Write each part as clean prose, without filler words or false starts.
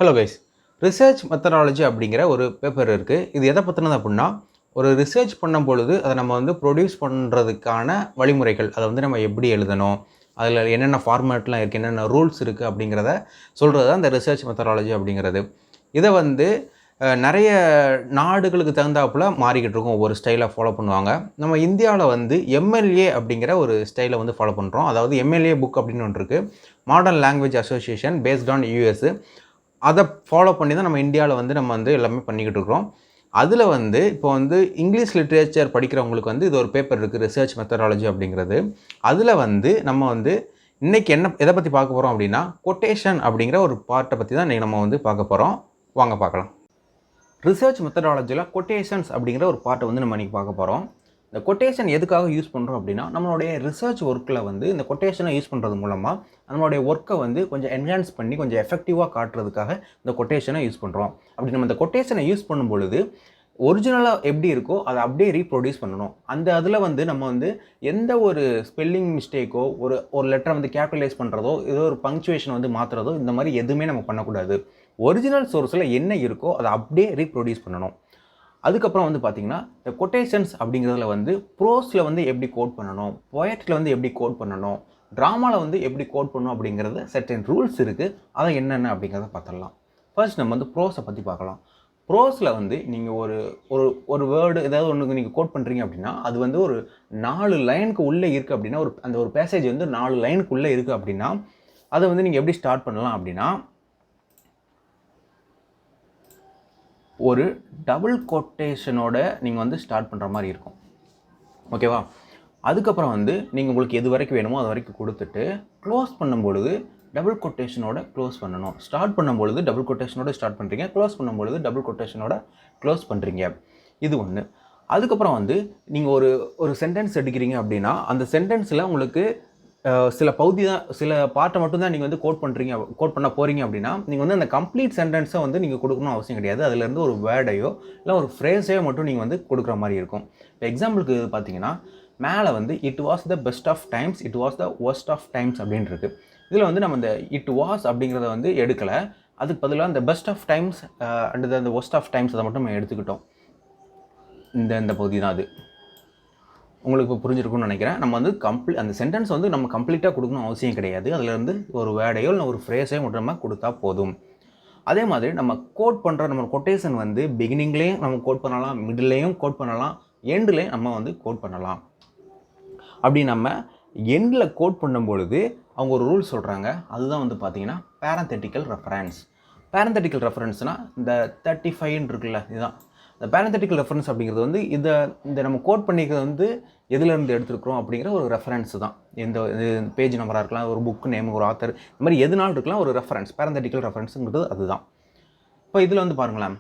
Hello guys, research methodology அப்படிங்கிற ஒரு paper இருக்குது. இது எதை பற்றினது அப்படின்னா, ஒரு ரிசர்ச் பண்ணும் பொழுது அதை நம்ம வந்து ப்ரொடியூஸ் பண்ணுறதுக்கான வழிமுறைகள், அதை வந்து நம்ம எப்படி எழுதணும், அதில் என்னென்ன ஃபார்மேட்லாம் இருக்குது, என்னென்ன ரூல்ஸ் இருக்குது அப்படிங்கிறத சொல்கிறது தான் இந்த ரிசர்ச் மெத்தடாலஜி அப்படிங்கிறது. இதை வந்து நிறைய நாடுகளுக்கு தகுந்தாப்புல மாறிக்கிட்டு இருக்கும். ஒவ்வொரு ஸ்டைலை ஃபாலோ பண்ணுவாங்க. நம்ம இந்தியாவில் வந்து எம்எல்ஏ அப்படிங்கிற ஒரு ஸ்டைலை வந்து ஃபாலோ பண்ணுறோம். அதாவது எம்எல்ஏ புக் அப்படின்னு ஒன்று இருக்குது, modern language association based on US. அதை ஃபாலோ பண்ணி தான் நம்ம இந்தியாவில் வந்து நம்ம வந்து எல்லாமே பண்ணிக்கிட்டு இருக்கிறோம். அதில் வந்து இப்போ வந்து இங்கிலீஷ் லிட்ரேச்சர் படிக்கிறவங்களுக்கு வந்து இது ஒரு பேப்பர் இருக்குது, ரிசர்ச் மெத்தடாலஜி அப்படிங்கிறது. அதில் வந்து நம்ம வந்து இன்றைக்கி எதை பற்றி பார்க்க போகிறோம் அப்படின்னா, கொட்டேஷன் அப்படிங்கிற ஒரு பார்ட்டை பற்றி தான் இன்றைக்கி நம்ம வந்து பார்க்க போகிறோம். வாங்க பார்க்கலாம். ரிசர்ச் மெத்தடாலஜியில் கொட்டேஷன்ஸ் அப்படிங்கிற ஒரு பார்ட்டை வந்து நம்ம இன்றைக்கி பார்க்க போகிறோம். இந்த கொட்டேஷன் எதுக்காக யூஸ் பண்ணுறோம் அப்படின்னா, நம்மளுடைய ரிசர்ச் ஒர்க்கில் வந்து இந்த கொட்டேஷனை யூஸ் பண்ணுறது மூலமாக நம்மளுடைய ஒர்க்கை வந்து கொஞ்சம் என்ஹான்ஸ் பண்ணி கொஞ்சம் எஃபெக்டிவாக காட்டுறதுக்காக இந்த கொட்டேஷனை யூஸ் பண்ணுறோம். அப்படி நம்ம இந்த கொட்டேஷனை யூஸ் பண்ணும் பொழுது ஒரிஜினலாக எப்படி இருக்கோ அதை அப்படியே ரீப்ரொடியூஸ் பண்ணணும். அதில் வந்து நம்ம வந்து எந்த ஒரு ஸ்பெல்லிங் மிஸ்டேக்கோ, ஒரு லெட்டரை வந்து கேபிட்டலைஸ் பண்ணுறதோ, ஏதோ ஒரு பங்க்சுவேஷன் வந்து மாற்றுறதோ, இந்த மாதிரி எதுவுமே நம்ம பண்ணக்கூடாது. ஒரிஜினல் சோர்ஸில் என்ன இருக்கோ அதை அப்படியே ரீப்ரொடியூஸ் பண்ணணும். அதுக்கப்புறம் வந்து பார்த்திங்கன்னா, இந்த கொட்டேஷன்ஸ் அப்படிங்கிறதுல வந்து ப்ரோஸில் வந்து எப்படி கோட் பண்ணணும், பொயட்ரியில் வந்து எப்படி கோட் பண்ணணும், ட்ராமாவில் வந்து எப்படி கோட் பண்ணணும் அப்படிங்கிறது சர்டன் ரூல்ஸ் இருக்குது. அதை என்னென்ன அப்படிங்கிறத பார்த்துடலாம். ஃபர்ஸ்ட் நம்ம வந்து ப்ரோஸை பற்றி பார்க்கலாம். ப்ரோஸில் வந்து நீங்கள் ஒரு வேர்டு ஏதாவது ஒன்று நீங்கள் கோட் பண்ணுறீங்க அப்படின்னா, அது வந்து ஒரு 4 லைனுக்கு உள்ளே இருக்குது அப்படின்னா, அந்த ஒரு பேசேஜ் வந்து 4 லைனுக்கு உள்ளே இருக்குது அப்படின்னா, அதை வந்து நீங்கள் எப்படி ஸ்டார்ட் பண்ணலாம் அப்படின்னா, ஒரு டபுள் கொட்டேஷனோட நீங்கள் வந்து ஸ்டார்ட் பண்ணுற மாதிரி இருக்கும். ஓகேவா? அதுக்கப்புறம் வந்து நீங்கள் உங்களுக்கு எது வரைக்கும் வேணுமோ அது வரைக்கும் கொடுத்துட்டு க்ளோஸ் பண்ணும்பொழுது டபுள் கொட்டேஷனோட க்ளோஸ் பண்ணணும். ஸ்டார்ட் பண்ணும்பொழுது டபுள் கொட்டேஷனோட ஸ்டார்ட் பண்ணுறீங்க, க்ளோஸ் பண்ணும்பொழுது டபுள் கொட்டேஷனோட க்ளோஸ் பண்ணுறீங்க. இது ஒன்று. அதுக்கப்புறம் வந்து நீங்கள் ஒரு சென்டென்ஸ் எடுக்கிறீங்க அப்படின்னா, அந்த சென்டென்ஸில் உங்களுக்கு சில பார்ட்டை மட்டும்தான் நீங்கள் வந்து கோட் பண்ண போகிறீங்க அப்படின்னா, நீங்கள் வந்து அந்த கம்ப்ளீட் சென்டென்ஸை வந்து நீங்கள் கொடுக்கணும் அவசியம் கிடையாது. அதுலேருந்து ஒரு வேர்டையோ இல்லை ஒரு ஃப்ரேஸையோ மட்டும் நீங்கள் வந்து கொடுக்குற மாதிரி இருக்கும். இப்போ எக்ஸாம்பிளுக்கு பார்த்தீங்கன்னா, மேலே வந்து it was the best of times, it was the worst of times அப்படின்னு இருக்குது. இதில் வந்து நம்ம இந்த இட் வாஸ் அப்படிங்கிறத வந்து எடுக்கலை, அதுக்கு பதிலாக இந்த பெஸ்ட் ஆஃப் டைம்ஸ் அண்ட் அந்த ஒர்ஸ்ட் ஆஃப் டைம்ஸ் அதை மட்டும் நம்ம எடுத்துக்கிட்டோம். இந்த பகுதி தான் அது. உங்களுக்கு இப்போ புரிஞ்சிருக்கும்னு நினைக்கிறேன். நம்ம வந்து அந்த சென்டென்ஸ் வந்து நம்ம கம்ப்ளீட்டாக கொடுக்கணும் அவசியம் கிடையாது. அதிலேருந்து ஒரு வேர்டையோ இல்லை ஒரு ஃப்ரேஸையோ மட்டும் நம்ம கொடுத்தா போதும். அதே மாதிரி நம்ம கோட் பண்ணுற நம்ம கொட்டேஷன் வந்து பிகினிங்லேயும் நம்ம கோட் பண்ணலாம், மிடில்லையும் கோட் பண்ணலாம், எண்ட்லேயும் நம்ம வந்து கோட் பண்ணலாம். அப்படி நம்ம எண்டில் கோட் பண்ணும்பொழுது அவங்க ஒரு ரூல் சொல்கிறாங்க. அதுதான் வந்து பார்த்திங்கன்னா பேரந்தட்டிக்கல் ரெஃபரன்ஸ். பேரந்தட்டிக்கல் ரெஃபரன்ஸ்னால் இந்த 35 இருக்குல்ல, இதுதான் இந்த பேரந்தட்டிக்கல் ரெஃபரன்ஸ் அப்படிங்கிறது வந்து இந்த நம்ம கோட் பண்ணிக்கிறது வந்து எதுலேருந்து எடுத்துருக்குறோம் அப்படிங்கிற ஒரு ரெஃபரன்ஸ் தான். எந்த பேஜ் நம்பராக இருக்கலாம், ஒரு புக்கு நேம், ஒரு ஆத்தர், இந்த மாதிரி எதுனாலும் இருக்கலாம் ஒரு ரெஃபரன்ஸ். பேரந்தட்டிக்கல் ரெஃபரன்ஸுங்கிறது அதுதான். இப்போ இதில் வந்து பாருங்களேன்,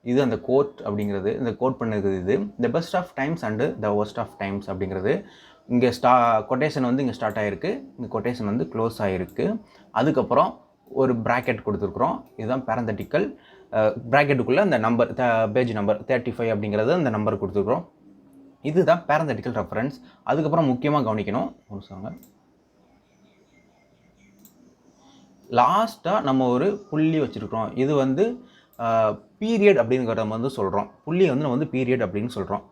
இது அந்த கோட் அப்படிங்கிறது, இந்த கோட் பண்ணுறது இது the best of times and the worst of times அப்படிங்கிறது. இங்கே கொட்டேஷன் வந்து இங்கே ஸ்டார்ட் ஆகிருக்கு, இந்த கொட்டேஷன் வந்து க்ளோஸ் ஆகிருக்கு. அதுக்கப்புறம் ஒரு ப்ராக்கெட் கொடுத்துருக்குறோம். இதுதான் பேரந்தட்டிக்கல். ப்ராக்கெட்டுக்குள்ளே அந்த நம்பர் பேஜ் நம்பர் 35 அப்படிங்கிறது அந்த நம்பர் கொடுத்துருக்குறோம். இதுதான் பேரந்தட்டிக்கல் ரெஃபரன்ஸ். அதுக்கப்புறம் முக்கியமாக கவனிக்கணும், ஒரு சொல்லுங்க, லாஸ்ட்டாக நம்ம ஒரு புள்ளி வச்சுருக்கிறோம். இது வந்து பீரியட் அப்படிங்கிறத நம்ம வந்து சொல்கிறோம். புள்ளியை வந்து நம்ம வந்து பீரியட் அப்படின்னு சொல்கிறோம்.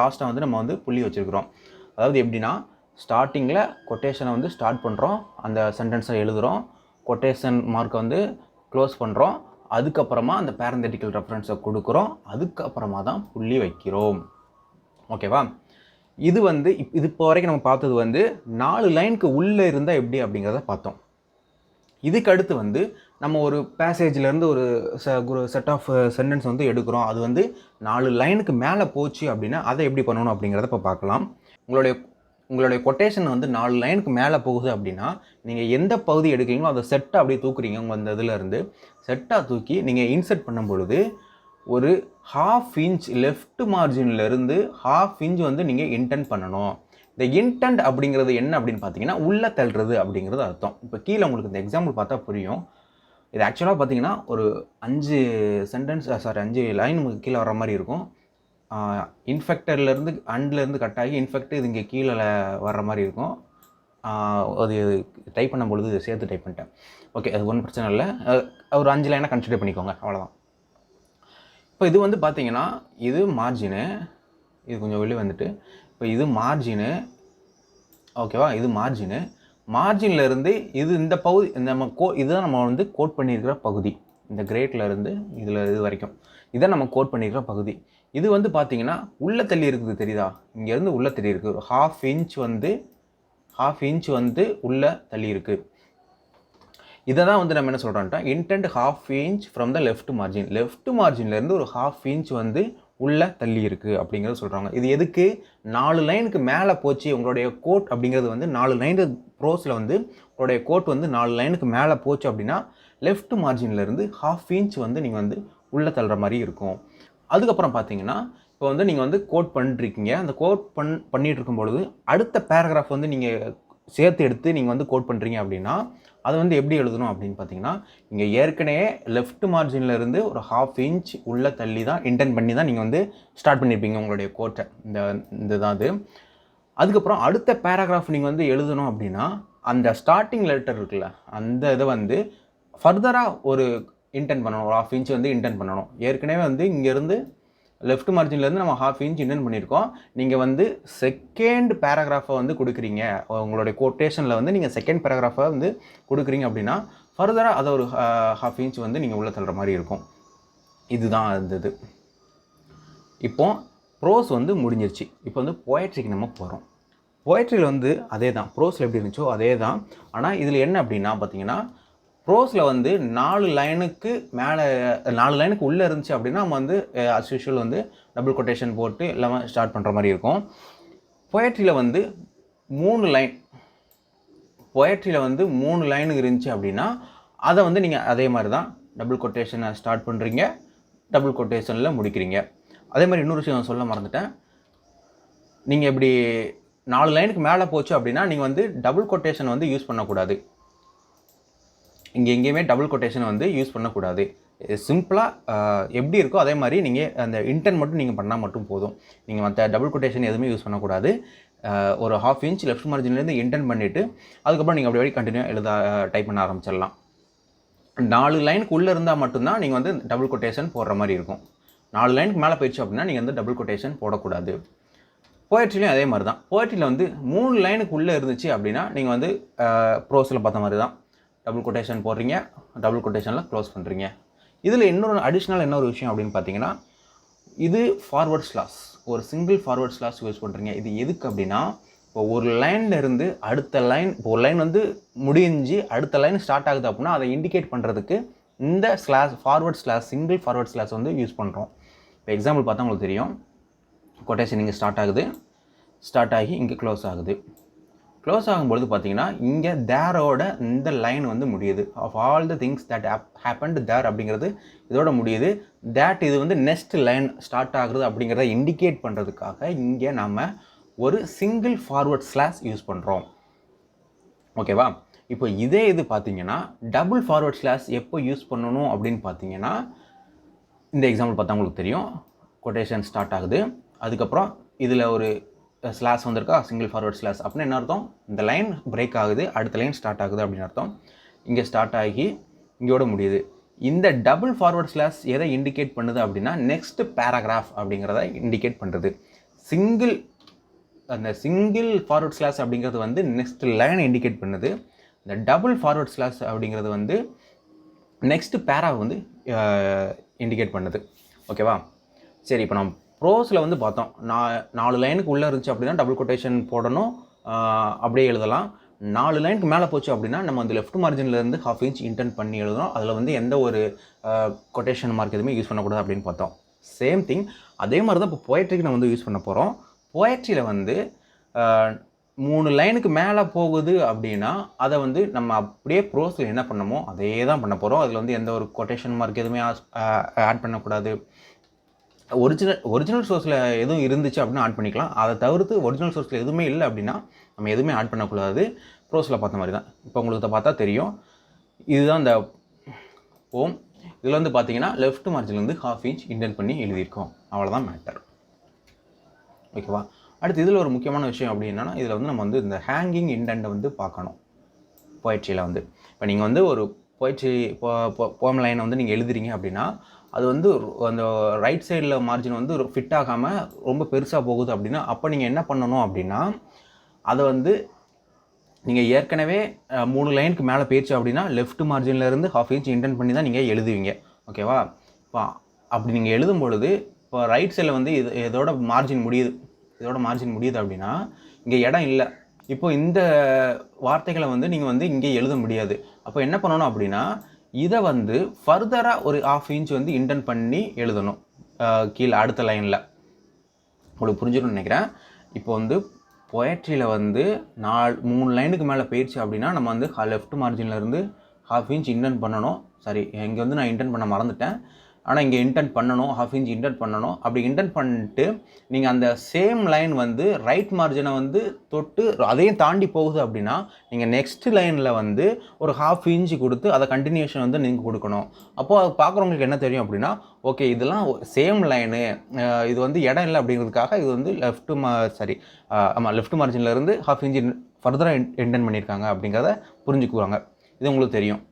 லாஸ்ட்டாக வந்து நம்ம வந்து புள்ளி வச்சுருக்கிறோம். அதாவது எப்படின்னா, ஸ்டார்டிங்கில் கொட்டேஷனை வந்து ஸ்டார்ட் பண்ணுறோம், அந்த சென்டென்ஸை எழுதுகிறோம், கொட்டேஷன் மார்க்கை வந்து க்ளோஸ் பண்ணுறோம், அதுக்கப்புறமா அந்த பேரந்தட்டிக்கல் ரெஃபரன்ஸை கொடுக்குறோம், அதுக்கப்புறமா தான் புள்ளி வைக்கிறோம். ஓகேவா? இது வந்து இது இப்போ வரைக்கும் நம்ம பார்த்தது வந்து 4 லைனுக்கு உள்ளே இருந்தால் எப்படி அப்படிங்கிறத பார்த்தோம். இதுக்கு அடுத்து வந்து நம்ம ஒரு பேசேஜ்லேருந்து ஒரு செட் ஆஃப் சென்டென்ஸ் வந்து எடுக்கிறோம். அது வந்து 4 லைனுக்கு மேலே போச்சு அப்படின்னா அதை எப்படி பண்ணணும் அப்படிங்கிறத இப்போ பார்க்கலாம். உங்களுடைய கொட்டேஷன் வந்து 4 லைனுக்கு மேலே போகுது அப்படின்னா, நீங்கள் எந்த பகுதி எடுக்கிறீங்களோ அதை செட்டாக அப்படியே தூக்குறீங்க. உங்கள் அந்த இதிலேருந்து செட்டாக தூக்கி நீங்கள் இன்சர்ட் பண்ணும் பொழுது ஒரு 1/2 இன்ச் லெஃப்ட் மார்ஜின்லேருந்து 1/2 இன்ச் வந்து நீங்கள் இன்டென்ட் பண்ணணும். இந்த இன்டென்ட் அப்படிங்கிறது என்ன அப்படின்னு பார்த்தீங்கன்னா, உள்ளே தள்ளுறது அப்படிங்கிறது அர்த்தம். இப்போ கீழே உங்களுக்கு இந்த எக்ஸாம்பிள் பார்த்தா புரியும். இது ஆக்சுவலாக பார்த்தீங்கன்னா ஒரு 5 லைன் கீழே வர மாதிரி இருக்கும். இன்ஃபெக்டர்லேருந்து அண்ட்லேருந்து கட் ஆகி இன்ஃபெக்ட் இது இங்கே கீழே வர்ற மாதிரி இருக்கும். அது டைப் பண்ணும்பொழுது சேர்த்து டைப் பண்ணிட்டேன். ஓகே, அது ஒன்றும் பிரச்சனை இல்லை. ஒரு 5 லைனாக கன்சிடர் பண்ணிக்கோங்க, அவ்வளோதான். இப்போ இது வந்து பார்த்தீங்கன்னா இது மார்ஜினு, இது கொஞ்சம் வெளியே வந்துட்டு, இப்போ இது மார்ஜினு, ஓகேவா, இது மார்ஜினு. மார்ஜின்லேருந்து இது இந்த பகுதி நம்ம இதுதான் நம்ம வந்து கோட் பண்ணியிருக்கிற பகுதி. இந்த கிரேட்லேருந்து இது வரைக்கும் இதை நம்ம கோட் பண்ணியிருக்கிற பகுதி. இது வந்து பார்த்தீங்கன்னா உள்ளே தள்ளி இருக்குது, தெரியுதா? இங்கேருந்து உள்ளே தள்ளி இருக்குது. ஒரு ஹாஃப் இன்ச் வந்து உள்ளே தள்ளி இருக்குது. இதை தான் வந்து நம்ம என்ன சொல்கிறோம்ட்டா indent half inch from the left மார்ஜின்லேருந்து ஒரு ஹாஃப் இன்ச் வந்து உள்ளே தள்ளி இருக்குது அப்படிங்கிறது சொல்கிறாங்க. இது எதுக்கு? 4 லைனுக்கு மேலே போச்சு உங்களுடைய கோட் அப்படிங்கிறது வந்து 4 லைனு ப்ரோஸில் வந்து உங்களுடைய கோட் வந்து 4 லைனுக்கு மேலே போச்சு அப்படின்னா லெஃப்ட் மார்ஜின்லேருந்து ஹாஃப் இன்ச் வந்து நீங்கள் வந்து உள்ளே தள்ளுற மாதிரி இருக்கும். அதுக்கப்புறம் பார்த்தீங்கன்னா இப்போ வந்து நீங்கள் வந்து கோட் பண்ணிட்டுருக்கீங்க. அந்த கோட் பண்ணிகிட்டு இருக்கும்பொழுது அடுத்த பேராகிராஃப் வந்து நீங்கள் சேர்த்து எடுத்து நீங்கள் வந்து கோட் பண்ணுறீங்க அப்படின்னா அதை வந்து எப்படி எழுதணும் அப்படின்னு பார்த்தீங்கன்னா, இங்கே ஏற்கனவே லெஃப்ட் மார்ஜின்லேருந்து ஒரு ஹாஃப் இன்ச் உள்ளே தள்ளி தான் இன்டென்ட் பண்ணி தான் நீங்கள் வந்து ஸ்டார்ட் பண்ணியிருப்பீங்க உங்களுடைய கோட்டை. இந்த தான் அது. அதுக்கப்புறம் அடுத்த பேராகிராஃப் நீங்கள் வந்து எழுதணும் அப்படின்னா அந்த ஸ்டார்டிங் லெட்டர் இருக்குல்ல, அந்த இதை வந்து ஃபர்தராக ஒரு இன்டென்ட் பண்ணணும். ஒரு ஹாஃப் இன்ச் வந்து இன்டென்ட் பண்ணணும். ஏற்கனவே வந்து இங்கேருந்து லெஃப்ட் மார்ஜின்லேருந்து நம்ம ஹாஃப் இன்ச் இன்டென்ட் பண்ணியிருக்கோம். நீங்கள் வந்து செகண்ட் பேராகிராஃபை வந்து கொடுக்குறீங்க, உங்களுடைய கோட்டேஷனில் வந்து நீங்கள் செகண்ட் பேராகிராஃபை வந்து கொடுக்குறீங்க அப்படின்னா ஃபர்தராக அதை ஒரு ஹாஃப் இன்ச் வந்து நீங்கள் உள்ளே தள்ளுற மாதிரி இருக்கும். இதுதான் அந்த இது. இப்போ ப்ரோஸ் வந்து முடிஞ்சிருச்சு. இப்போ வந்து போயட்ரிக்கு நம்ம போகிறோம். போயட்ரியில் வந்து அதே தான், ப்ரோஸில் எப்படி இருந்துச்சோ அதே தான். ஆனால் இதில் என்ன அப்படின்னா பார்த்தீங்கன்னா, ப்ரோஸில் வந்து 4 லைனுக்கு மேலே 4 லைனுக்கு உள்ளே இருந்துச்சு அப்படின்னா நம்ம வந்து அஸ் யூஷுவல் வந்து டபுள் கொட்டேஷன் போட்டு எல்லாமே ஸ்டார்ட் பண்ணுற மாதிரி இருக்கும். போயட்ரியில் வந்து 3 லைன் இருந்துச்சு அப்படின்னா அதை வந்து நீங்கள் அதே மாதிரி தான் டபுள் கொட்டேஷனை ஸ்டார்ட் பண்ணுறீங்க, டபுள் கொட்டேஷனில் முடிக்கிறீங்க. அதே மாதிரி இன்னொரு விஷயம் சொல்ல மறந்துட்டேன். நீங்கள் இப்படி 4 லைனுக்கு மேலே போச்சு அப்படின்னா நீங்கள் வந்து டபுள் கொட்டேஷன் வந்து யூஸ் பண்ணக்கூடாது. இங்கே எங்கேயுமே டபுள் கொட்டேஷன் வந்து யூஸ் பண்ணக்கூடாது. சிம்பிளாக எப்படி இருக்கோ அதே மாதிரி நீங்கள் அந்த இன்டென்ட் மட்டும் நீங்கள் பண்ணால் மட்டும் போதும். நீங்கள் மற்ற டபுள் கொட்டேஷன் எதுவுமே யூஸ் பண்ணக்கூடாது. ஒரு ஹாஃப் இன்ச் லெஃப்ட் மார்ஜின்லேருந்து இன்டென்ட் பண்ணிவிட்டு அதுக்கப்புறம் நீங்கள் அப்படி வரைக்கும் கண்டினியூ டைப் பண்ண ஆரம்பிச்சிடலாம். 4 லைனுக்கு உள்ளே இருந்தால் மட்டும்தான் நீங்கள் வந்து டபுள் கொட்டேஷன் போடுற மாதிரி இருக்கும். 4 லைனுக்கு மேலே போயிடுச்சு அப்படின்னா நீங்கள் வந்து டபுள் கொட்டேஷன் போடக்கூடாது. போயட்ரிலையும் அதே மாதிரி தான். போயட்ரியில் வந்து 3 லைனுக்கு உள்ளே இருந்துச்சு அப்படின்னா நீங்கள் வந்து ப்ரோஸில் பார்த்த மாதிரி தான் டபுள் கொட்டேஷன் போடுறீங்க, டபுள் கொட்டேஷனில் க்ளோஸ் பண்ணுறீங்க. இதில் இன்னொரு அடிஷ்னல் என்ன ஒரு விஷயம் அப்படின்னு பார்த்தீங்கன்னா, இது ஃபார்வர்ட் ஸ்லாஷ், ஒரு சிங்கிள் ஃபார்வர்ட் ஸ்லாஷ் யூஸ் பண்ணுறீங்க. இது எதுக்கு அப்படின்னா, இப்போ ஒரு லைனில் இருந்து அடுத்த லைன், இப்போ ஒரு லைன் வந்து முடிஞ்சு அடுத்த லைன் ஸ்டார்ட் ஆகுது அப்படின்னா அதை இண்டிகேட் பண்ணுறதுக்கு இந்த forward slash, single forward slash வந்து யூஸ் பண்ணுறோம். இப்போ எக்ஸாம்பிள் பார்த்தா உங்களுக்கு தெரியும். கொட்டேஷன் இங்கே ஸ்டார்ட் ஆகி இங்கே க்ளோஸ் ஆகுது. க்ளோஸ் ஆகும்பொழுது பார்த்தீங்கன்னா இங்கே தேரோட இந்த லைன் வந்து முடியுது. Of all the things that happened there அப்படிங்கிறது இதோட முடியுது. இது வந்து நெக்ஸ்ட் லைன் ஸ்டார்ட் ஆகுறது அப்படிங்கிறத இண்டிகேட் பண்ணுறதுக்காக இங்கே நம்ம ஒரு சிங்கிள் ஃபார்வர்ட் ஸ்லாஷ் யூஸ் பண்ணுறோம். ஓகேவா? இப்போ இதே இது பார்த்தீங்கன்னா டபுள் ஃபார்வர்ட் ஸ்லாஷ் எப்போ யூஸ் பண்ணணும் அப்படின்னு பார்த்தீங்கன்னா, இந்த எக்ஸாம்பிள் பார்த்தா உங்களுக்கு தெரியும். கொட்டேஷன் ஸ்டார்ட் ஆகுது, அதுக்கப்புறம் இதில் ஒரு ஸ்லாஷ் வந்திருக்கா, சிங்கிள் ஃபார்வர்ட் ஸ்லாஷ். அப்படின்னு என்ன அர்த்தம்? இந்த லைன் பிரேக் ஆகுது, அடுத்த லைன் ஸ்டார்ட் ஆகுது அப்படின்னு அர்த்தம். இங்கே ஸ்டார்ட் ஆகி இங்கோட முடியுது. இந்த டபுள் ஃபார்வர்ட் ஸ்லாஷ் எதை இண்டிகேட் பண்ணுது அப்படின்னா நெக்ஸ்ட் பேராகிராஃப் அப்படிங்கிறத இண்டிகேட் பண்ணுறது. அந்த சிங்கிள் ஃபார்வர்ட் ஸ்லாஷ் அப்படிங்கிறது வந்து நெக்ஸ்ட் லைனை இண்டிகேட் பண்ணுது. இந்த டபுள் ஃபார்வர்ட் ஸ்லாஷ் அப்படிங்கிறது வந்து நெக்ஸ்ட் பேராவை வந்து இண்டிகேட் பண்ணுது. ஓகேவா? சரி, இப்போ நம்ம ப்ரோஸில் வந்து பார்த்தோம். 4 லைனுக்கு உள்ளே இருந்துச்சு அப்படின்னா டபுள் கொட்டேஷன் போடணும், அப்படியே எழுதலாம். 4 லைனுக்கு மேலே போச்சு அப்படின்னா நம்ம அந்த லெஃப்ட் மார்ஜின்லேருந்து ஹாஃப் இன்ச் இன்டென்ட் பண்ணி எழுதணும். அதில் வந்து எந்த ஒரு கொட்டேஷன் மார்க் எதுவுமே யூஸ் பண்ணக்கூடாது அப்படின்னு பார்த்தோம். சேம் திங் அதே மாதிரி தான் இப்போ போயட்ரிக்கு நம்ம வந்து யூஸ் பண்ண போகிறோம். போயட்ரியில் வந்து 3 லைனுக்கு மேலே போகுது அப்படின்னா அதை வந்து நம்ம அப்படியே ப்ரோஸில் என்ன பண்ணமோ அதே தான் பண்ண போகிறோம். அதில் வந்து எந்த ஒரு கொட்டேஷன் மார்க் எதுவுமே ஆட் பண்ணக்கூடாது. ஒரிஜினல் சோர்ஸில் எதுவும் இருந்துச்சு அப்படின்னா ஆட் பண்ணிக்கலாம். அதை தவிர்த்து ஒரிஜினல் சோர்ஸில் எதுவுமே இல்லை அப்படின்னா நம்ம எதுவுமே ஆட் பண்ணக்கூடாது. ப்ரோஸில் பார்த்த மாதிரி தான். இப்போ உங்களுக்கு பார்த்தா தெரியும், இதுதான் இந்த போம். இதில் வந்து பார்த்தீங்கன்னா லெஃப்ட் மார்ஜின்லேருந்து ஹாஃப் இன்ச் இன்டென்ட் பண்ணி எழுதியிருக்கோம். அவ்வளோதான் மேட்டர். ஓகேவா? அடுத்து இதில் ஒரு முக்கியமான விஷயம் அப்படி என்னன்னா, இதில் வந்து நம்ம வந்து இந்த ஹேங்கிங் இண்டென்ட்டை வந்து பார்க்கணும் போயட்ரியில் வந்து. இப்போ நீங்கள் வந்து ஒரு போயட்ரி போயம் லைனை வந்து நீங்கள் எழுதுறீங்க அப்படின்னா, அது வந்து அந்த ரைட் சைடில் மார்ஜின் வந்து ஃபிட் ஆகாமல் ரொம்ப பெருசாக போகுது அப்படின்னா, அப்போ நீங்கள் என்ன பண்ணணும் அப்படின்னா, அதை வந்து நீங்கள் ஏற்கனவே 3 லைனுக்கு மேலே போயிடுச்சு அப்படின்னா லெஃப்ட் மார்ஜின்லேருந்து 1/2 இன்ச் இன்டென்ட் பண்ணி தான் நீங்கள் எழுதுவீங்க. ஓகேவா? இப்போ அப்படி நீங்கள் எழுதும் பொழுது இப்போ ரைட் சைடில் வந்து இதோட மார்ஜின் முடியுது அப்படின்னா இங்கே இடம் இல்லை. இப்போ இந்த வார்த்தைகளை வந்து நீங்கள் வந்து இங்கே எழுத முடியாது. அப்போ என்ன பண்ணணும் அப்படின்னா, இதை வந்து ஃபர்தராக ஒரு 1/2 இன்ச் வந்து இன்டென்ட் பண்ணி எழுதணும் கீழே அடுத்த லைனில். உங்களுக்கு புரிஞ்சிடும்னு நினைக்கிறேன். இப்போ வந்து போயட்ரியில் வந்து 3 லைனுக்கு மேலே போயிடுச்சு அப்படின்னா நம்ம வந்து லெஃப்ட் மார்ஜின்லேருந்து 1/2 இன்ச் இன்டென்ட் பண்ணணும். சாரி, இங்கே வந்து நான் இன்டென்ட் பண்ண மறந்துட்டேன். ஆனால் இங்கே இன்டென்ட் பண்ணணும், 1/2 இன்ச் இன்டென்ட் பண்ணணும். அப்படி இன்டென்ட் பண்ணிட்டு நீங்கள் அந்த சேம் லைன் வந்து ரைட் மார்ஜினை வந்து தொட்டு அதையும் தாண்டி போகுது அப்படின்னா நீங்கள் நெக்ஸ்ட் லைனில் வந்து ஒரு 1/2 இன்ச் கொடுத்து அதை கண்டினியூஷன் வந்து நீங்கள் கொடுக்கணும். அப்போது அது பார்க்குறவங்களுக்கு என்ன தெரியும் அப்படின்னா, ஓகே இதெல்லாம் சேம் லைனு, இது வந்து இடம் இல்லை அப்படிங்கிறதுக்காக இது வந்து லெஃப்ட் மார்ஜின்லேருந்து 1/2 இன்ச் ஃபர்தராக இன்டென்ட் பண்ணியிருக்காங்க அப்படிங்கிறத புரிஞ்சுக்குவாங்க. இது உங்களுக்கு தெரியும்.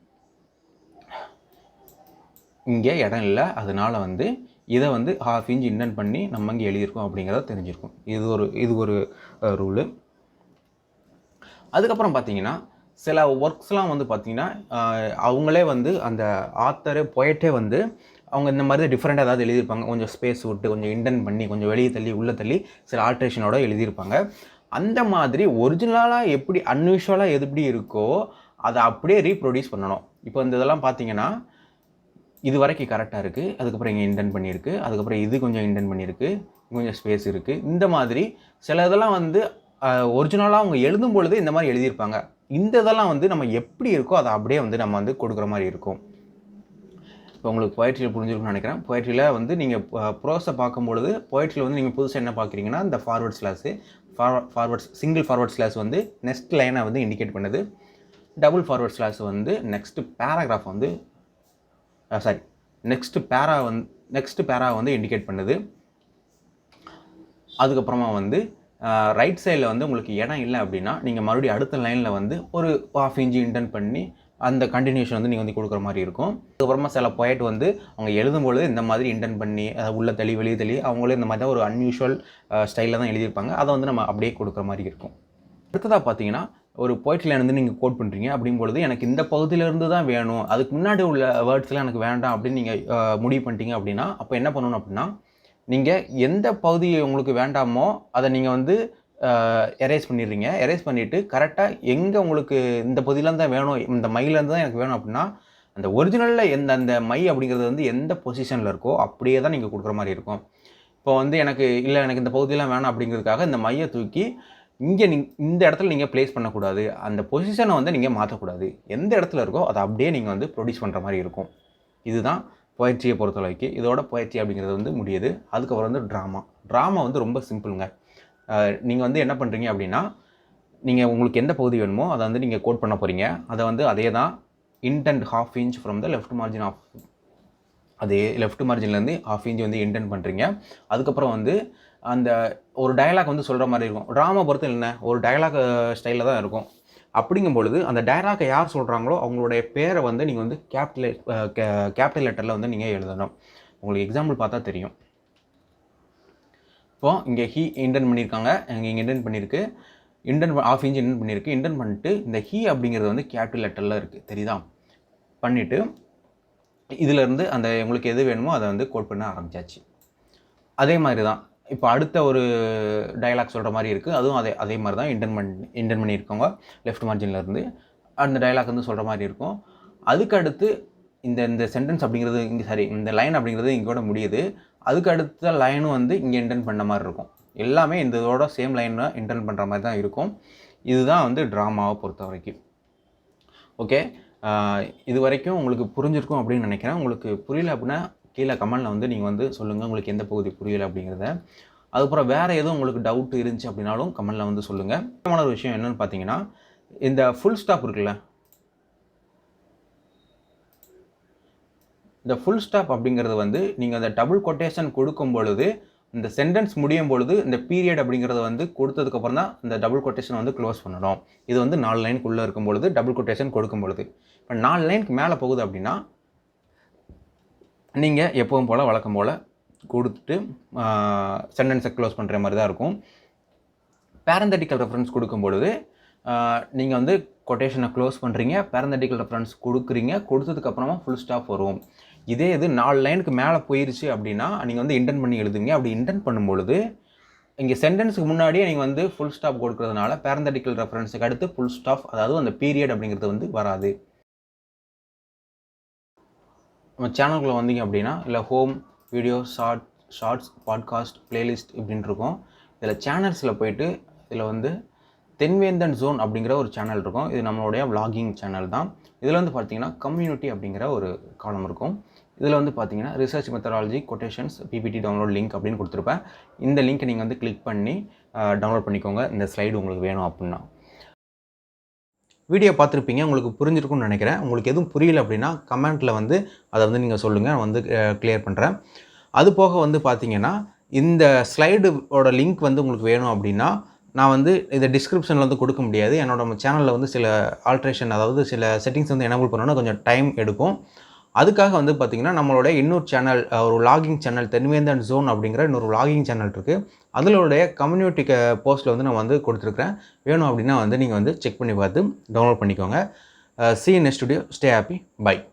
இங்கே இடம் இல்லை, அதனால் வந்து இதை வந்து 1/2 இன்ச் இன்டென்ட் பண்ணி நம்ம இங்கே எழுதியிருக்கோம் அப்படிங்கிறத தெரிஞ்சிருக்கும். இது ஒரு ரூலு. அதுக்கப்புறம் பார்த்தீங்கன்னா சில ஒர்க்ஸ்லாம் வந்து பார்த்தீங்கன்னா அவங்களே வந்து அந்த ஆத்தரு போயட்டே வந்து அவங்க இந்த மாதிரி டிஃப்ரெண்ட்டாக ஏதாவது எழுதியிருப்பாங்க. கொஞ்சம் ஸ்பேஸ் விட்டு கொஞ்சம் இன்டென்ட் பண்ணி கொஞ்சம் வெளியே தள்ளி உள்ளே தள்ளி சில ஆல்ட்ரேஷனோட எழுதியிருப்பாங்க. அந்த மாதிரி ஒரிஜினலாக எப்படி அன்யூஷுவலாக எப்படி இருக்கோ அதை அப்படியே ரீப்ரொடியூஸ் பண்ணணும். இப்போ இந்த இதெல்லாம் பார்த்தீங்கன்னா இது வரைக்கும் கரெக்டாக இருக்குது, அதுக்கப்புறம் இங்கே இன்டென்ட் பண்ணியிருக்கு, அதுக்கப்புறம் இது கொஞ்சம் இன்டென்ட் பண்ணியிருக்கு, கொஞ்சம் ஸ்பேஸ் இருக்குது. இந்த மாதிரி சில இதெல்லாம் வந்து ஒரிஜினலாக அவங்க எழுதும் பொழுது இந்த மாதிரி எழுதியிருப்பாங்க. இந்த இதெல்லாம் வந்து நம்ம எப்படி இருக்கோ அதை அப்படியே வந்து நம்ம வந்து கொடுக்குற மாதிரி இருக்கும். இப்போ உங்களுக்கு போயட்ரியில் புரிஞ்சிருக்குன்னு நினைக்கிறேன். போயட்ரியில் வந்து நீங்கள் ப்ரோஸை பார்க்கும்பொழுது போயட்ரியில் வந்து நீங்கள் புதுசாக என்ன பார்க்குறீங்கன்னா, இந்த சிங்கிள் ஃபார்வர்ட் ஸ்லாஷ் வந்து நெக்ஸ்ட் லைனை வந்து இண்டிகேட் பண்ணுது. டபுள் ஃபார்வர்ட் ஸ்லாஷ் வந்து நெக்ஸ்ட் பேராகிராஃப் வந்து நெக்ஸ்ட் பேரா வந்து இண்டிகேட் பண்ணுது. அதுக்கப்புறமா வந்து ரைட் சைடில் வந்து உங்களுக்கு இடம் இல்லை அப்படின்னா நீங்கள் மறுபடியும் அடுத்த லைனில் வந்து ஒரு 1/2 இன்ச் இன்டென்ட் பண்ணி அந்த கண்டினியூஷன் வந்து நீங்கள் வந்து கொடுக்குற மாதிரி இருக்கும். அதுக்கப்புறமா சில போயட் வந்து அவங்க எழுதும்பொழுது இந்த மாதிரி இன்டென்ட் பண்ணி உள்ள தள்ளி வெளியே தள்ளி அவங்களே இந்த மாதிரி தான் ஒரு அன்யூஷுவல் ஸ்டைலில் தான் எழுதியிருப்பாங்க. அதை வந்து நம்ம அப்படியே கொடுக்குற மாதிரி இருக்கும். அடுத்ததாக பார்த்தீங்கன்னா ஒரு போய்ட்ரியில் வந்து நீங்கள் கோட் பண்ணுறீங்க அப்படிங்கும்பொழுது எனக்கு இந்த பகுதியிலேருந்து தான் வேணும், அதுக்கு முன்னாடி உள்ள வேர்ட்ஸ்லாம் எனக்கு வேண்டாம் அப்படின்னு நீங்கள் முடிவு பண்ணிட்டீங்க அப்படின்னா அப்போ என்ன பண்ணணும் அப்படின்னா, நீங்கள் எந்த பகுதி உங்களுக்கு வேண்டாமோ அதை நீங்கள் வந்து எரேஸ் பண்ணிடுறீங்க. எரேஸ் பண்ணிவிட்டு கரெக்டாக எங்கே உங்களுக்கு இந்த பகுதியிலேருந்து தான் வேணும், இந்த மைலேருந்து தான் எனக்கு வேணும் அப்படின்னா அந்த ஒரிஜினலில் அந்த மை அப்படிங்கிறது வந்து எந்த பொசிஷனில் இருக்கோ அப்படியே தான் நீங்கள் கொடுக்குற மாதிரி இருக்கும். இப்போ வந்து எனக்கு இந்த பகுதியெலாம் வேணாம் அப்படிங்கிறதுக்காக இந்த மையை தூக்கி இங்கே இந்த இடத்துல நீங்கள் ப்ளேஸ் பண்ணக்கூடாது, அந்த பொசிஷனை வந்து நீங்கள் மாற்றக்கூடாது. எந்த இடத்துல இருக்கோ அதை அப்படியே நீங்கள் வந்து ப்ரொடியூஸ் பண்ணுற மாதிரி இருக்கும். இதுதான் போயட்ரியை பொறுத்தளவுக்கு. இதோட போயட்ரி அப்படிங்கிறது வந்து முடியுது. அதுக்கப்புறம் வந்து ட்ராமா வந்து ரொம்ப சிம்பிளுங்க. நீங்கள் வந்து என்ன பண்ணுறீங்க அப்படின்னா, நீங்கள் உங்களுக்கு எந்த பகுதி வேணுமோ அதை வந்து நீங்கள் கோட் பண்ண போகிறீங்க. அதை வந்து அதே தான் intend 1/2 inch from the left margin அதே லெஃப்ட் மார்ஜின்லேருந்து 1/2 இன்ச் வந்து இன்டென்ட் பண்ணுறீங்க. அதுக்கப்புறம் வந்து அந்த ஒரு டயலாக் வந்து சொல்கிற மாதிரி இருக்கும். ட்ராமா பொறுத்து என்ன ஒரு டயலாக் ஸ்டைலில் தான் இருக்கும். அப்படிங்கும் பொழுது அந்த டயலாக்கை யார் சொல்கிறாங்களோ அவங்களுடைய பேரை வந்து நீங்கள் வந்து கேபிட்டல் லெட்டரில் வந்து நீங்கள் எழுதணும். உங்களுக்கு எக்ஸாம்பிள் பார்த்தா தெரியும். இப்போது இங்கே ஹீ இன்டென்ட் பண்ணியிருக்காங்க, இங்கே இன்டென்ட் பண்ணியிருக்கு, 1/2 இன்ச் இன்டென்ட் பண்ணியிருக்கு. இன்டென்ட் பண்ணிட்டு இந்த ஹீ அப்படிங்கிறது வந்து கேபிட்டல் லெட்டரில் இருக்குது, தெரியுதா? பண்ணிவிட்டு இதிலேருந்து அந்த உங்களுக்கு எது வேணுமோ அதை வந்து கோட் பண்ண ஆரம்பித்தாச்சு. அதே மாதிரி தான் இப்போ அடுத்த ஒரு டயலாக் சொல்கிற மாதிரி இருக்குது. அதுவும் அதே மாதிரி தான் இன்டென்ட் பண்ணியிருக்கவங்க லெஃப்ட் மார்ஜின்லேருந்து அந்த டயலாக் வந்து சொல்கிற மாதிரி இருக்கும். அதுக்கு அடுத்து இந்த சென்டென்ஸ் அப்படிங்கிறது இந்த லைன் அப்படிங்கிறது இங்கோட முடியுது. அதுக்கு அடுத்த லைனும் வந்து இங்கே இன்டென்ட் பண்ண மாதிரி இருக்கும். எல்லாமே இதோட சேம் லைனை இன்டென்ட் பண்ணுற மாதிரி தான் இருக்கும். இதுதான் வந்து ட்ராமாவை பொறுத்த வரைக்கும். ஓகே, இது வரைக்கும் உங்களுக்கு புரிஞ்சிருக்கும் அப்படின்னு நினைக்கிறேன். உங்களுக்கு புரியல அப்படின்னா கீழே கமெண்டில் வந்து நீங்கள் வந்து சொல்லுங்கள் உங்களுக்கு எந்த பகுதி புரியலை அப்படிங்கிறத. அதுக்கப்புறம் வேறு எதுவும் உங்களுக்கு டவுட் இருந்துச்சு அப்படின்னாலும் கமெண்டில் வந்து சொல்லுங்கள். முக்கியமான ஒரு விஷயம் என்னென்னு பார்த்தீங்கன்னா, இந்த ஃபுல் ஸ்டாப் இருக்குல்ல, இந்த ஃபுல் ஸ்டாப் அப்படிங்கிறது வந்து நீங்கள் அந்த டபுள் கொட்டேஷன் கொடுக்கும் பொழுது இந்த சென்டென்ஸ் முடியும் பொழுது இந்த பீரியட் அப்படிங்கிறத வந்து கொடுத்ததுக்கப்புறம் தான் இந்த டபுள் கொட்டேஷன் வந்து க்ளோஸ் பண்ணணும். இது வந்து 4 லைனுக்குள்ளே இருக்கும் பொழுது டபுள் கொட்டேஷன் கொடுக்கும் பொழுது. இப்போ 4 லைனுக்கு மேலே போகுது அப்படின்னா நீங்கள் எப்பவும் போல் வழக்கம் போல் கொடுத்துட்டு சென்டென்ஸை க்ளோஸ் பண்ணுற மாதிரி தான் இருக்கும். பேரந்தட்டிக்கல் ரெஃபரன்ஸ் கொடுக்கும் பொழுது நீங்கள் வந்து கொட்டேஷனை க்ளோஸ் பண்ணுறீங்க, பேரந்தட்டிக்கல் ரெஃபரன்ஸ் கொடுக்குறீங்க, கொடுத்ததுக்கப்புறமா ஃபுல் ஸ்டாப் வரும். இதே இது 4 லைனுக்கு மேலே போயிருச்சு அப்படின்னா நீங்கள் வந்து இன்டென்ட் பண்ணி எழுதுங்க. அப்படி இன்டென்ட் பண்ணும்பொழுது இங்கே சென்டென்ஸுக்கு முன்னாடியே நீங்கள் வந்து ஃபுல் ஸ்டாப் கொடுக்கறதுனால பேரந்தட்டிக்கல் ரெஃபரன்ஸுக்கு அடுத்து ஃபுல் ஸ்டாப், அதாவது அந்த பீரியட் அப்படிங்கிறது வந்து வராது. நம்ம சேனலுக்குள்ளே வந்தீங்க அப்படின்னா இல்லை home, video, shorts, podcast, playlist இப்படின்னு இருக்கும். இதில் சேனல்ஸில் போயிட்டு இதில் வந்து தென்வேந்தன் ஜோன் அப்படிங்கிற ஒரு சேனல் இருக்கும். இது நம்மளுடைய vlogging சேனல் தான். இதில் வந்து பார்த்தீங்கன்னா கம்யூனிட்டி அப்படிங்கிற ஒரு காலம் இருக்கும். இதில் வந்து பார்த்தீங்கன்னா research methodology, quotations, PPT download link அப்படின்னு கொடுத்துருப்பேன். இந்த லிங்க்கை நீங்கள் வந்து கிளிக் பண்ணி டவுன்லோட் பண்ணிக்கோங்க இந்த ஸ்லைடு உங்களுக்கு வேணும் அப்படின்னா. வீடியோ பார்த்துருப்பீங்க, உங்களுக்கு புரிஞ்சிருக்கும்னு நினைக்கிறேன். உங்களுக்கு எதுவும் புரியல அப்படின்னா கமெண்ட்டில் வந்து அதை வந்து நீங்கள் சொல்லுங்கள், நான் வந்து கிளியர் பண்ணுறேன். அது போக வந்து பார்த்தீங்கன்னா இந்த ஸ்லைடோட லிங்க் வந்து உங்களுக்கு வேணும் அப்படின்னா நான் வந்து இதை டிஸ்கிரிப்ஷனில் வந்து கொடுக்க முடியாது. என்னோட சேனலில் வந்து சில ஆல்ட்ரேஷன், அதாவது சில செட்டிங்ஸ் வந்து எனேபிள் பண்ணணும்னா கொஞ்சம் டைம் எடுக்கும். அதுக்காக வந்து பார்த்திங்கன்னா நம்மளோட இன்னொரு சேனல், ஒரு vlogging சேனல், தென்வேந்தன் ஜோன் அப்படிங்கிற இன்னொரு vlogging சேனல் இருக்குது. அதனுடைய கம்யூனிட்டி போஸ்ட்டில் வந்து நான் வந்து கொடுத்துருக்குறேன். வேணும் அப்படின்னா வந்து நீங்கள் வந்து செக் பண்ணி பார்த்து டவுன்லோட் பண்ணிக்கோங்க. See you next video. Stay happy. Bye.